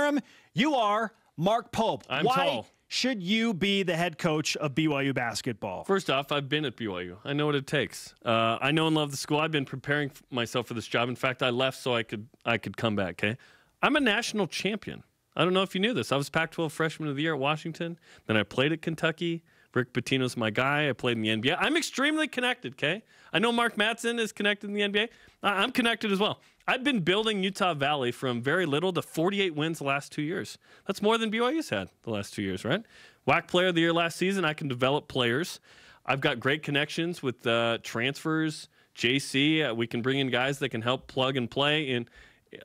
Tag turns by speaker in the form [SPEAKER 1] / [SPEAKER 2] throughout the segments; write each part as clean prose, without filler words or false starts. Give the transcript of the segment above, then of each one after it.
[SPEAKER 1] Jarom, you are Mark Pope.
[SPEAKER 2] I'm
[SPEAKER 1] Why
[SPEAKER 2] tall.
[SPEAKER 1] should you be the head coach of BYU basketball?
[SPEAKER 2] First off, I've been at BYU. I know what it takes. I know and love the school. I've been preparing myself for this job. In fact, I left so I could come back, okay? I'm a national champion. I don't know if you knew this. I was Pac-12 Freshman of the Year at Washington. Then I played at Kentucky. Rick Pitino's my guy. I played in the NBA. I'm extremely connected, okay? I know Mark Madsen is connected in the NBA. I'm connected as well. I've been building Utah Valley from very little to 48 wins the last 2 years. That's more than BYU's had the last 2 years, right? WAC Player of the Year last season. I can develop players. I've got great connections with transfers, JC. We can bring in guys that can help plug and play in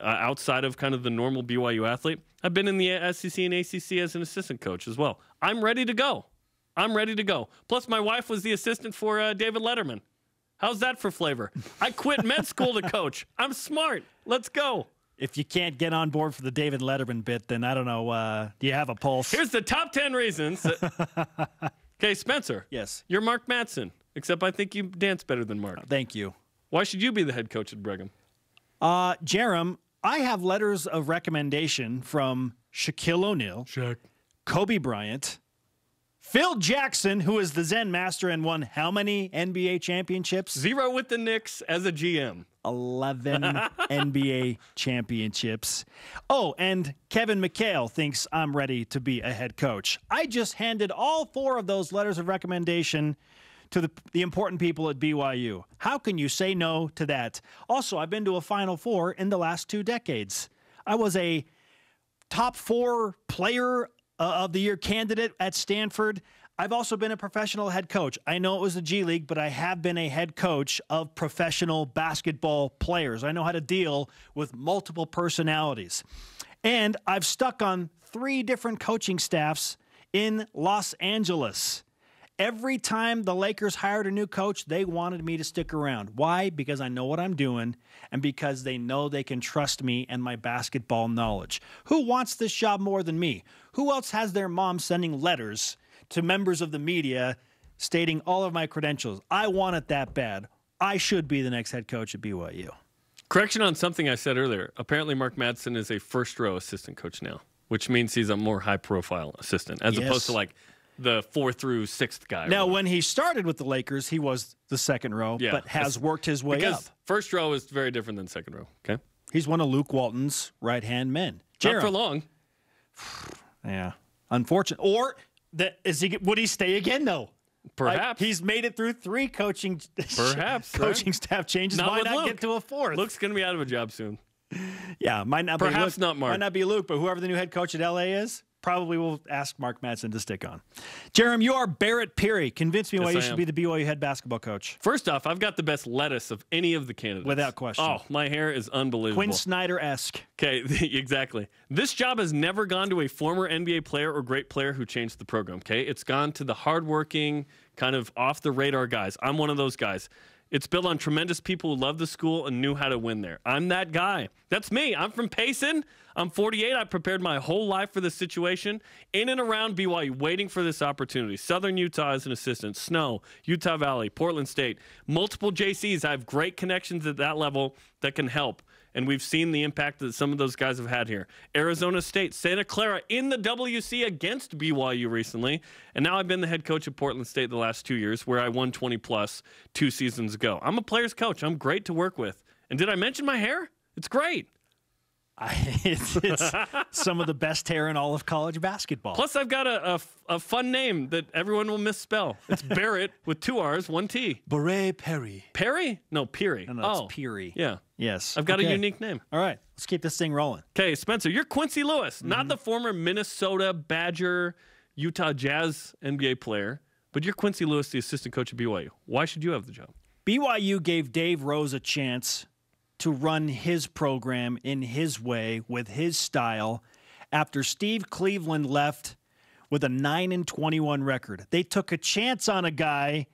[SPEAKER 2] outside of kind of the normal BYU athlete. I've been in the SEC and ACC as an assistant coach as well. I'm ready to go. I'm ready to go. Plus, my wife was the assistant for David Letterman. How's that for flavor? I quit med school to coach. I'm smart. Let's go.
[SPEAKER 1] If you can't get on board for the David Letterman bit, then I don't know. Do you have a pulse?
[SPEAKER 2] Here's the top 10 reasons. Okay, Spencer.
[SPEAKER 1] Yes.
[SPEAKER 2] You're Mark Madsen, except I think you dance better than Mark.
[SPEAKER 1] Thank you.
[SPEAKER 2] Why should you be the head coach at Brigham?
[SPEAKER 1] Jarom, I have letters of recommendation from Shaquille O'Neal,
[SPEAKER 2] Shaq,
[SPEAKER 1] Kobe Bryant, Phil Jackson, who is the Zen master and won how many NBA championships?
[SPEAKER 2] 0 with the Knicks as a GM.
[SPEAKER 1] 11 NBA championships. Oh, and Kevin McHale thinks I'm ready to be a head coach. I just handed all 4 of those letters of recommendation to the important people at BYU. How can you say no to that? Also, I've been to a Final Four in the last 2 decades. I was a top 4 player of the year candidate at Stanford. I've also been a professional head coach. I know it was the G League, but I have been a head coach of professional basketball players. I know how to deal with multiple personalities. And I've stuck on 3 different coaching staffs in Los Angeles. Every time the Lakers hired a new coach, they wanted me to stick around. Why? Because I know what I'm doing and because they know they can trust me and my basketball knowledge. Who wants this job more than me? Who else has their mom sending letters to members of the media stating all of my credentials? I want it that bad. I should be the next head coach at BYU.
[SPEAKER 2] Correction on something I said earlier. Apparently, Mark Madsen is a first-row assistant coach now, which means he's a more high-profile assistant as opposed to like the 4th through 6th guy.
[SPEAKER 1] Now, when he started with the Lakers, he was the 2nd row, but has worked his way up.
[SPEAKER 2] First row is very different than 2nd row, okay?
[SPEAKER 1] He's one of Luke Walton's right-hand men.
[SPEAKER 2] Not for long.
[SPEAKER 1] Yeah. Unfortunate. Or would he stay again, though?
[SPEAKER 2] Perhaps.
[SPEAKER 1] Like, he's made it through 3 coaching staff changes. Might not get to a 4th.
[SPEAKER 2] Luke's going to be out of a job soon.
[SPEAKER 1] Yeah, might not be Luke.
[SPEAKER 2] Perhaps not Mark.
[SPEAKER 1] Might not be Luke, but whoever the new head coach at LA is, probably will ask Mark Madsen to stick on. Jarom, you are Barrett Peery. Convince me why you should be the BYU head basketball coach.
[SPEAKER 2] First off, I've got the best lettuce of any of the candidates.
[SPEAKER 1] Without question.
[SPEAKER 2] Oh, my hair is unbelievable.
[SPEAKER 1] Quinn Snyder-esque.
[SPEAKER 2] Okay, exactly. This job has never gone to a former NBA player or great player who changed the program, okay? It's gone to the hardworking, kind of off-the-radar guys. I'm one of those guys. It's built on tremendous people who love the school and knew how to win there. I'm that guy. That's me. I'm from Payson. I'm 48. I prepared my whole life for this situation. In and around BYU, waiting for this opportunity. Southern Utah as an assistant. Snow, Utah Valley, Portland State. Multiple JCs. I have great connections at that level that can help. And we've seen the impact that some of those guys have had here. Arizona State, Santa Clara in the WC against BYU recently. And now I've been the head coach at Portland State the last 2 years, where I won 20-plus 2 seasons ago. I'm a player's coach. I'm great to work with. And did I mention my hair? It's great.
[SPEAKER 1] It's some of the best hair in all of college basketball.
[SPEAKER 2] Plus, I've got a fun name that everyone will misspell. It's Barrett with 2 R's, 1 T.
[SPEAKER 1] Barrett Peery.
[SPEAKER 2] Peery? No, Peery.
[SPEAKER 1] No, it's Peery.
[SPEAKER 2] Yeah.
[SPEAKER 1] Yes.
[SPEAKER 2] I've got a unique name.
[SPEAKER 1] All right. Let's keep this thing rolling.
[SPEAKER 2] Okay, Spencer, you're Quincy Lewis, not the former Minnesota Badger, Utah Jazz NBA player, but you're Quincy Lewis, the assistant coach at BYU. Why should you have the job?
[SPEAKER 1] BYU gave Dave Rose a chance to run his program in his way with his style after Steve Cleveland left with a 9-21 record. They took a chance on a guy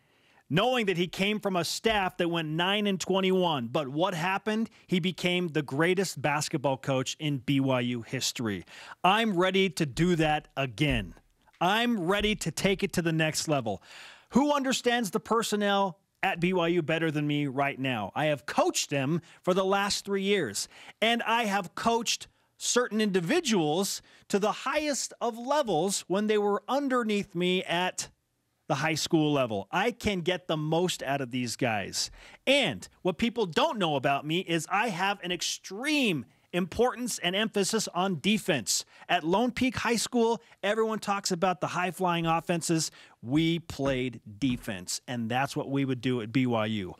[SPEAKER 1] knowing that he came from a staff that went 9-21. But what happened? He became the greatest basketball coach in BYU history. I'm ready to do that again. I'm ready to take it to the next level. Who understands the personnel at BYU better than me right now? I have coached them for the last 3 years, and I have coached certain individuals to the highest of levels when they were underneath me at the high school level. I can get the most out of these guys. And what people don't know about me is I have an extreme importance and emphasis on defense. At Lone Peak High School, everyone talks about the high-flying offenses. We played defense, and that's what we would do at BYU.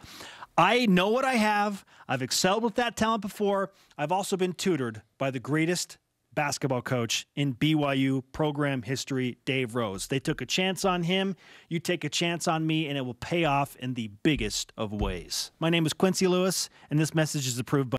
[SPEAKER 1] I know what I have. I've excelled with that talent before. I've also been tutored by the greatest basketball coach in BYU program history, Dave Rose. They took a chance on him. You take a chance on me, and it will pay off in the biggest of ways. My name is Quincy Lewis, and this message is approved by